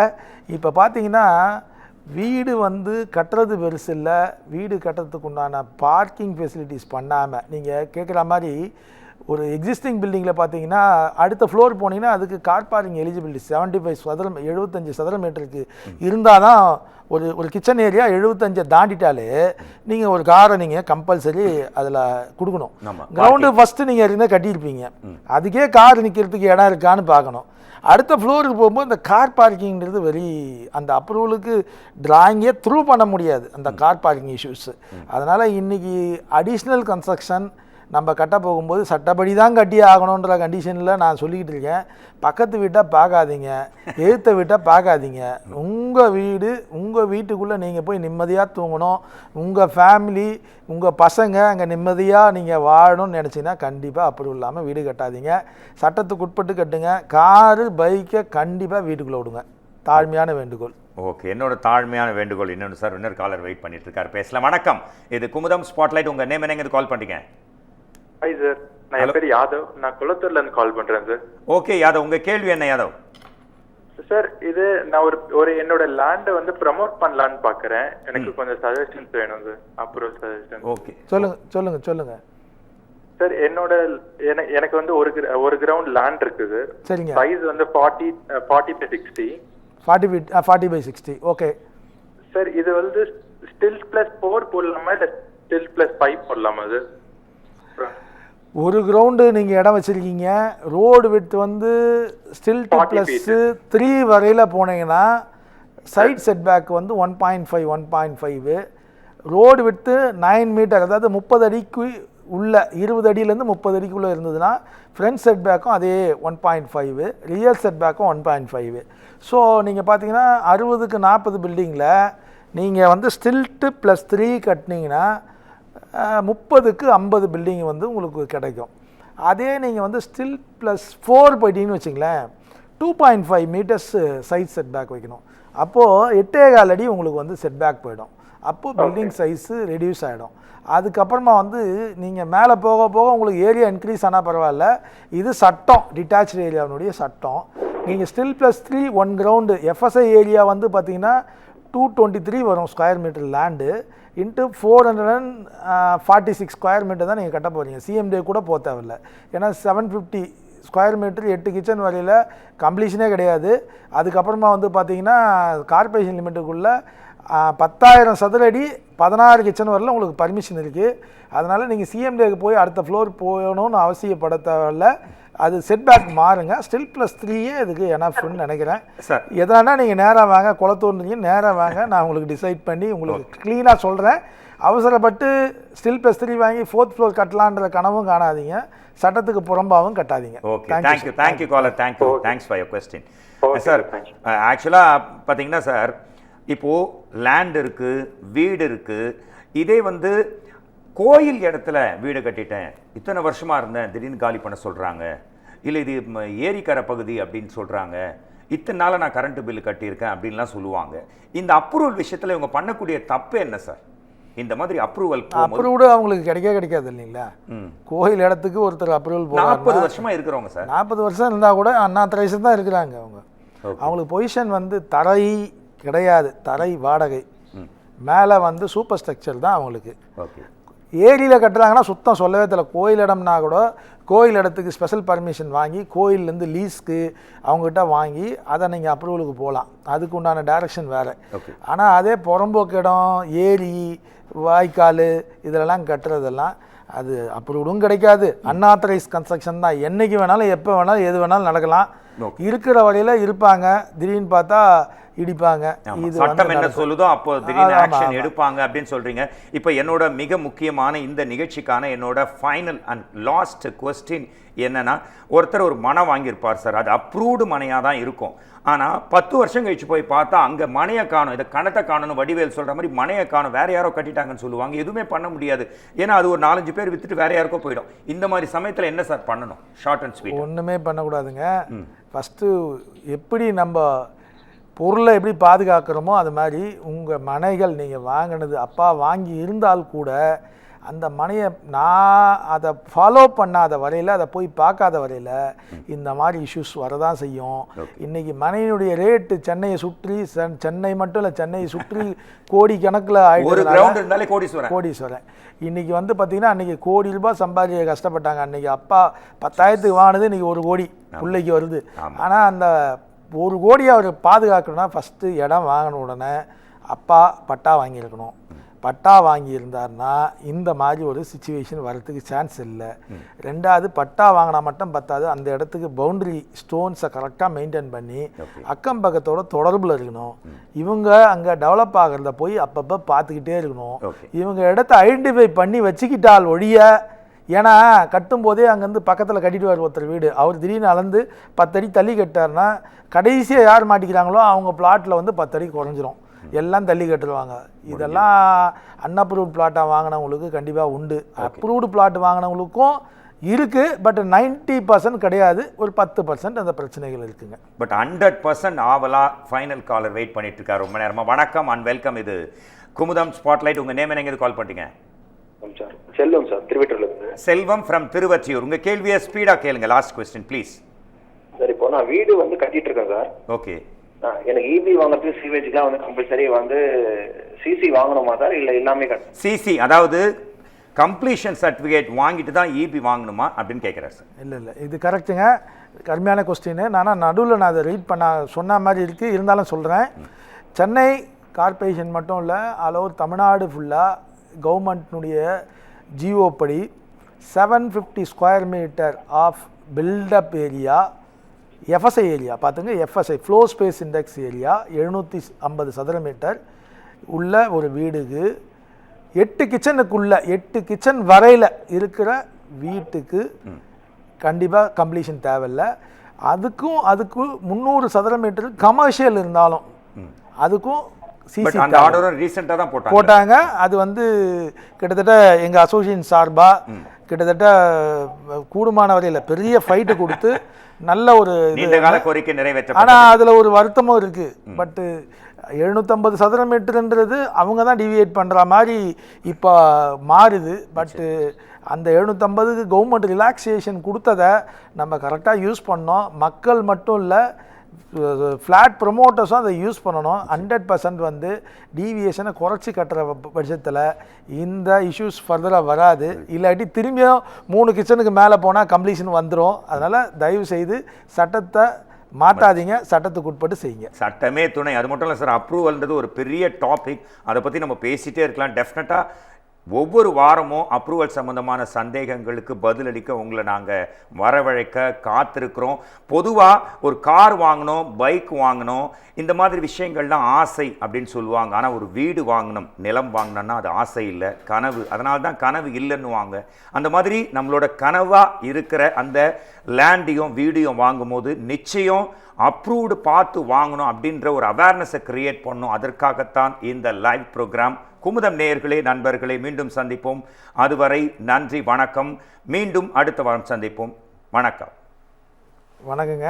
இப்போ பார்த்தீங்கன்னா வீடு வந்து கட்டுறது பெருசு இல்லை, வீடு கட்டுறதுக்கு உண்டான பார்க்கிங் ஃபெசிலிட்டிஸ் பண்ணாமல் நீங்கள் கேட்குற மாதிரி ஒரு எக்ஸிஸ்டிங் பில்டிங்கில் பார்த்தீங்கன்னா அடுத்த ஃப்ளோர் போனீங்கன்னா அதுக்கு கார் பார்க்கிங் எலிஜிபிலிட்டி 75 சதுர மீட்டருக்கு இருந்தால் தான் ஒரு கிச்சன் ஏரியா 75 தாண்டிட்டாலே நீங்கள் ஒரு காரை நீங்கள் கம்பல்சரி அதில் கொடுக்கணும். கிரவுண்டு ஃபஸ்ட்டு நீங்கள் இருந்தால் கட்டியிருப்பீங்க, அதுக்கே கார் நிற்கிறதுக்கு இடம் இருக்கான்னு பார்க்கணும். அடுத்த ஃப்ளோருக்கு போகும்போது இந்த கார் பார்க்கிங்கிறது அந்த அப்ரூவலுக்கு டிராயிங்கே த்ரூ பண்ண முடியாது, அந்த கார் பார்க்கிங் இஷ்யூஸு. அதனால் இன்றைக்கி அடிஷ்னல் கன்ஸ்ட்ரக்ஷன் நம்ம கட்ட போகும்போது சட்டப்படி தான் கட்டி ஆகணுன்ற கண்டிஷனில் நான் சொல்லிக்கிட்டு இருக்கேன். பக்கத்து வீட்டை பார்க்காதீங்க, எழுத்த வீட்டை பார்க்காதீங்க. உங்கள் வீட்டுக்குள்ளே நீங்கள் போய் நிம்மதியாக தூங்கணும், உங்கள் ஃபேமிலி உங்கள் பசங்க அங்கே நிம்மதியாக நீங்கள் வாழணும்னு நினச்சிங்கன்னா கண்டிப்பாக அப்ரூவல் இல்லாமல் வீடு கட்டாதீங்க. சட்டத்துக்கு உட்பட்டு கட்டுங்க. காரு பைக்கை கண்டிப்பாக வீட்டுக்குள்ளே விடுங்க. தாழ்மையான வேண்டுகோள். ஓகே, என்னோட தாழ்மையான வேண்டுகோள். இன்னொன்று சார், இன்னொரு காலர் வெயிட் பண்ணிட்டு இருக்காரு, பேசலாம். வணக்கம், இது குமுதம் ஸ்பாட்லைட். உங்கள் நேம் என்னங்க, கால் பண்ணிட்டீங்க? ஹாய் சார், நான் என் பேர் யாதவ், நான் குளத்தூர்ல இருந்து கால் பண்றேன் சார். ஓகே யாதவ், உங்க கேள்வி என்ன யாதவ்? சார், இது நான் ஒரு என்னோட லேண்டை வந்து ப்ரமோட் பண்ணலான்னு பாக்குறேன். எனக்கு கொஞ்சம் சஜஷன்ஸ் வேணும் சார், அப்ரூவல் சஜஷன். ஓகே, சொல்லுங்க சார். எனக்கு வந்து ஒரு கிரவுண்ட் லேண்ட் இருக்குது. சரிங்க. சைஸ் வந்து 40/60. 40/60. ஓகே சார், இது வந்து ஸ்டில் +4 போடலாமா இல்ல ஸ்டில் +5 போடலாமா சார்? ஒரு கிரவுண்டு நீங்கள் இடம் வச்சுருக்கீங்க, ரோடு விட்டு வந்து ஸ்டில்ட்டு +3 வரையில் போனீங்கன்னா சைட் செட்பேக் வந்து 1.5 ரோடு விட்டு 9 மீட்டர், அதாவது 30 அடிக்கு உள்ள 20 அடியிலேருந்து 30 அடிக்குள்ளே இருந்ததுன்னா ஃப்ரண்ட் செட்பேக்கும் அதே 1.5, ரியர் செட்பேக்கும் 1.5. ஸோ நீங்கள் பார்த்தீங்கன்னா 60க்கு 40 பில்டிங்கில் நீங்கள் வந்து ஸ்டில்ட்டு +3 கட்டினீங்கன்னா 30க்கு 50 பில்டிங் வந்து உங்களுக்கு கிடைக்கும். அதே நீங்கள் வந்து ஸ்டில் +4 போயிட்டீங்கன்னு வச்சிங்களேன், 2.5 மீட்டர்ஸ் சைஸ் செட்பேக் வைக்கணும். அப்போது 8.25 அடி உங்களுக்கு வந்து செட்பேக் போயிடும். அப்போது பில்டிங் சைஸு ரெடியூஸ் ஆகிடும். அதுக்கப்புறமா வந்து நீங்கள் மேலே போக போக உங்களுக்கு ஏரியா இன்க்ரீஸ் ஆனால் பரவாயில்ல. இது சட்டம், டிட்டாச் ஏரியாவுடைய சட்டம். நீங்கள் ஸ்டில் +3 1 கிரவுண்டு எஃப்எஸ்ஐ ஏரியா வந்து பார்த்தீங்கன்னா 223 வரும் square metre land into 446 square metre தான் நீங்கள் கட்ட போகிறீங்க. சிஎம்டே கூட போக தேவையில்லை. ஏன்னா 750 ஸ்கொயர் மீட்டர் 8 கிச்சன் வரையில் கம்ப்ளீஷனே கிடையாது. அதுக்கப்புறமா வந்து பார்த்தீங்கன்னா கார்பரேஷன் லிமிட்டுக்குள்ளே 10,000 சதுர அடி 16 கிச்சன் வரல உங்களுக்கு பர்மிஷன் இருக்குது. அதனால் நீங்கள் சிஎம்டிக்கு போய் அடுத்த ஃப்ளோர் போகணும்னு அவசியப்பட தேவையில்ல. அது செட்பேக் மாறுங்க. ஸ்டில் +3 இதுக்கு எனஃப்னு நினைக்கிறேன். சார் எதனா நீங்கள் நேராக வாங்க, குளத்தூர்னீங்க நேராக வாங்க, நான் உங்களுக்கு டிசைட் பண்ணி உங்களுக்கு க்ளீனாக சொல்கிறேன். அவசரப்பட்டு ஸ்டில் +3 வாங்கி 4th ஃப்ளோர் கட்டலான்ற கனவும் காணாதீங்க, சட்டத்துக்கு புறம்பாகவும் கட்டாதீங்க. Okay, thank you caller, thanks for your question. Sir ஆக்சுவலாக பார்த்தீங்கன்னா சார், இப்போது லேண்ட் இருக்குது, வீடு இருக்குது. இதே வந்து கோயில் இடத்துல வீடு கட்டிட்டேன், இத்தனை வருஷமாக இருந்தேன், திடீர்னு காலி பண்ண சொல்கிறாங்க, இல்லை இது ஏரிக்கரை பகுதி அப்படின்னு சொல்கிறாங்க, இத்தனை நாள் நான் கரண்ட் பில்லு கட்டியிருக்கேன் அப்படின்லாம் சொல்லுவாங்க. இந்த அப்ரூவல் விஷயத்தில் இவங்க பண்ணக்கூடிய தப்பு என்ன சார்? இந்த மாதிரி அப்ரூவல் அவங்களுக்கு கிடைக்காது இல்லைங்களா? கோயில் இடத்துக்கு ஒருத்தர் அப்ரூவல் 40 வருஷமா இருக்கிறவங்க சார். 40 வருஷம் இருந்தால் கூட அன்ஆத்தரைஸ்டு தான் இருக்கிறாங்க அவங்க. அவங்களுக்கு பொசிஷன் வந்து தரை கிடையாது, தரை வாடகை, மேலே வந்து சூப்பர் ஸ்ட்ரக்சர் தான் அவங்களுக்கு. ஓகே, ஏரியில் கட்டுறாங்கன்னா சுத்தம் சொல்லவே தெரியல. கோயில் இடம்னா கூட கோயில் இடத்துக்கு ஸ்பெஷல் பர்மிஷன் வாங்கி கோயிலேருந்து லீஸ்க்கு அவங்ககிட்ட வாங்கி அதை நீங்கள் அப்ரூவலுக்கு போகலாம். அதுக்கு உண்டான டைரக்ஷன் வேறு. ஆனால் அதே புறம்போக்கு இடம், ஏரி, வாய்க்கால் இதிலெல்லாம் கட்டுறதெல்லாம் அது அப்ரூவலும் கிடைக்காது. அன்ஆத்தரைஸ் கன்ஸ்ட்ரக்ஷன் தான். என்றைக்கு வேணாலும் எப்போ வேணாலும் எது வேணாலும் நடக்கலாம். இருக்கிற வழியில் இருப்பாங்க, திடீர்னு பார்த்தா இடிப்பாங்க. இது சட்டம் என்ன சொல்லுதோ அப்போ திடீர்னு ஆக்ஷன் எடுப்பாங்க அப்படின்னு சொல்றீங்க. இப்போ என்னோட மிக முக்கியமான இந்த நிகழ்ச்சிக்கான என்னோட ஃபைனல் அண்ட் லாஸ்ட் கொஸ்டின் என்னன்னா, ஒருத்தர் ஒரு மனை வாங்கியிருப்பார் சார், அது அப்ரூவ்டு மனையாக தான் இருக்கும். ஆனால் 10 வருஷம் கழிச்சு போய் பார்த்தா அங்கே மனையை காணும், இதை கணத்தை காணும்னு வடிவேல் சொல்கிற மாதிரி மனையை காணும், வேற யாரோ கட்டிட்டாங்கன்னு சொல்லுவாங்க. எதுவுமே பண்ண முடியாது, ஏன்னா அது ஒரு 4-5 பேர் வித்துட்டு வேற யாருக்கோ போயிடும். இந்த மாதிரி சமயத்தில் என்ன சார் பண்ணணும்? Short and sweet. ஒன்றுமே பண்ணக்கூடாதுங்க. ஃபஸ்ட்டு எப்படி நம்ம பொருளை எப்படி பாதுகாக்கிறோமோ அது மாதிரி உங்கள் மனைகள் நீங்கள் வாங்கினது அப்பா வாங்கி இருந்தால் கூட அந்த மனையை நான் அதை ஃபாலோ பண்ணாத வரையில், அதை போய் பார்க்காத வரையில் இந்த மாதிரி இஷ்யூஸ் வரதான் செய்யும். இன்றைக்கி மனையினுடைய ரேட்டு சென்னையை சுற்றி, சென்னை மட்டும் இல்லை சென்னையை சுற்றி கோடி கணக்கில் ஆகிட்டு கோடீஸ்வரன். இன்றைக்கி வந்து பார்த்திங்கன்னா அன்றைக்கி கோடி ரூபாய் சம்பாதிக்க கஷ்டப்பட்டாங்க. அன்றைக்கி அப்பா 10,000க்கு வாங்கினது இன்றைக்கி 1 கோடி பிள்ளைக்கு வருது. ஆனால் அந்த 1 கோடியை அவர் பாதுகாக்கணும்னா ஃபஸ்ட்டு இடம் வாங்கின உடனே அப்பா பட்டா வாங்கியிருக்கணும். பட்டா வாங்கியிருந்தார்னா இந்த மாதிரி ஒரு சிச்சுவேஷன் வரத்துக்கு சான்ஸ் இல்லை. ரெண்டாவது, பட்டா வாங்கினா மட்டும் பத்தாது, அந்த இடத்துக்கு பவுண்டரி ஸ்டோன்ஸை கரெக்டாக மெயின்டைன் பண்ணி அக்கம் பக்கத்தோட தொடர்பில் இருக்கணும். இவங்க அங்கே டெவலப் ஆகிறத போய் அப்பப்போ பார்த்துக்கிட்டே இருக்கணும். இவங்க இடத்த ஐடென்டிஃபை பண்ணி வச்சுக்கிட்டால் ஒழிய, ஏன்னா கட்டும்போதே அங்கேருந்து பக்கத்தில் கட்டிட்டு ஒருத்தர் வீடு, அவர் திடீர்னு அளந்து 10 அடி தள்ளி கட்டார்னா கடைசியாக யார் மாட்டிக்கிறாங்களோ அவங்க பிளாட்டில் வந்து 10 அடி குறைஞ்சிரும், எல்லாம் தள்ளி கட்டுருவாங்க. இதெல்லாம் அன்அப்ரூவ்ட் பிளாட்டாக வாங்கினவங்களுக்கு கண்டிப்பாக உண்டு. அப்ரூவ்டு பிளாட் வாங்கினவங்களுக்கும் இருக்குது, பட் 90% கிடையாது, ஒரு 10% அந்த பிரச்சனைகள் இருக்குங்க. பட் 100% ஆவலா ஃபைனல் காலர் வெயிட் பண்ணிட்டு இருக்காரு ரொம்ப நேரமா. வணக்கம் அண்ட் வெல்கம். இது குமுதம் ஸ்பாட்லைட். உங்கள் நேம் என்ன, கால் பண்ணிட்டீங்க? செல்வம் சார், திருவற்றியூர்ல. செல்வம் ஃப்ரம் திருவற்றியூர். உங்கள் கேள்வியை ஸ்பீடாக கேளுங்க. Last question please. சார், இப்போ நான் வீடு வந்து கட்டிட்டு இருக்கேன் சார். ஓகே. எனக்கு இபி வாங்குறதுக்கு சிவேஜ்லாம் வந்து கம்பல்சரி வந்து சிசி வாங்கணுமா சார், இல்லை எல்லாமே சிசி, அதாவது கம்ப்ளீஷன் சர்டிஃபிகேட் வாங்கிட்டு தான் இபி வாங்கணுமா அப்படின்னு கேட்குறாரு சார். இல்லை இது கரெக்டுங்க, கருமையான கொஸ்டின். நான் நடுவில் நான் அதை ரீட் பண்ண சொன்ன மாதிரி இருக்குது, இருந்தாலும் சொல்கிறேன். சென்னை கார்பரேஷன் மட்டும் இல்லை, ஆல் ஓவர் தமிழ்நாடு ஃபுல்லாக கவர்மெண்ட்னுடைய ஜிஓ படி 750 square metre of built up area, FSI area பார்த்துங்க, FSI floor space index area 750 சதுர மீட்டர் உள்ள ஒரு வீடுக்கு 8 கிச்சனுக்குள்ள 8 கிச்சன் வரையில் இருக்கிற வீட்டுக்கு கண்டிப்பாக கம்ப்ளீஷன் தேவையில்லை. அதுக்கும் 300 சதுர மீட்டர் கமர்ஷியல் இருந்தாலும் அதுக்கும் சிசி போட்டாங்க. அது வந்து கிட்டத்தட்ட எங்கள் அசோசியேஷன் சார்பாக கிட்டத்தட்ட கூடுமான வரையில் பெரிய ஃபைட்டு கொடுத்து நல்ல ஒரு கோரிக்கை நிறைவேற்ற. ஆனால் அதில் ஒரு வருத்தமும் இருக்குது. பட்டு 750 சதுர மீட்டருன்றது அவங்க தான் டிவியேட் பண்ணுற மாதிரி இப்போ மாறுது. பட்டு அந்த 750க்கு கவர்மெண்ட் ரிலாக்ஸேஷன் கொடுத்ததை நம்ம கரெக்டாக யூஸ் பண்ணோம். மக்கள் மட்டும் இல்லை, ஃப்ளாட் ப்ரொமோட்டர்ஸும் அதை யூஸ் பண்ணணும். 100% வந்து டீவியேஷனை குறைச்சி கட்டுற பட்சத்தில் இந்த இஷ்யூஸ் ஃபர்தராக வராது. இல்லாட்டி திரும்பியும் 3 கிச்சனுக்கு மேலே போனால் கம்ப்ளீஷன் வந்துடும். அதனால் தயவு செய்து சட்டத்தை மாற்றாதீங்க, சட்டத்துக்கு உட்பட்டு செய்யுங்க. சட்டமே துணை. அது மட்டும் இல்லை சார், அப்ரூவல்ன்றது ஒரு பெரிய டாபிக். அதை பற்றி நம்ம பேசிகிட்டே இருக்கலாம். டெஃபினட்டாக ஒவ்வொரு வாரமும் அப்ரூவல் சம்பந்தமான சந்தேகங்களுக்கு பதிலளிக்க உங்களை நாங்கள் வரவழைக்க காத்திருக்கிறோம். பொதுவாக ஒரு கார் வாங்கணும், பைக் வாங்கணும், இந்த மாதிரி விஷயங்கள்லாம் ஆசை அப்படின்னு சொல்லுவாங்க. ஆனால் ஒரு வீடு வாங்கணும், நிலம் வாங்கணும்னா அது ஆசை இல்லை, கனவு. அதனால தான் கனவு இல்லைன்னுவாங்க. அந்த மாதிரி நம்மளோட கனவாக இருக்கிற அந்த லேண்டையும் வீடியும் வாங்கும்போது நிச்சயம் அப்ரூவ்டு பார்த்து வாங்கணும் அப்படின்ற ஒரு அவேர்னஸை கிரியேட் பண்ணணும். அதற்காகத்தான் இந்த லைவ் ப்ரோக்ராம். குமுதம் நேயர்களே, நண்பர்களே, மீண்டும் சந்திப்போம். அதுவரை நன்றி, வணக்கம். மீண்டும் அடுத்த வாரம் சந்திப்போம். வணக்கம். வணக்கங்க.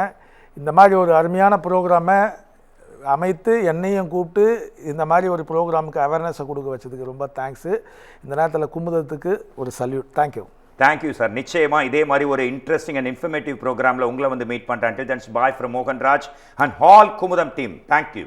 இந்த மாதிரி ஒரு அருமையான ப்ரோக்ராமை அமைத்து என்னையும் கூப்பிட்டு இந்த மாதிரி ஒரு ப்ரோக்ராமுக்கு அவேர்னஸை கொடுக்க வச்சதுக்கு ரொம்ப தேங்க்ஸு. இந்த நேரத்தில் குமுதத்துக்கு ஒரு சல்யூட். தேங்க்யூ. Thank you sir. நிச்சயமாக இதே மாதிரி ஒரு இன்ட்ரெஸ்டிங் அண்ட் இன்ஃபர்மேட்டிவ் ப்ரோக்ராமில் உங்களை வந்து மீட் பண்ணுறேன். Until then, bye from Mohan Raj and all Kumudam team. Thank you.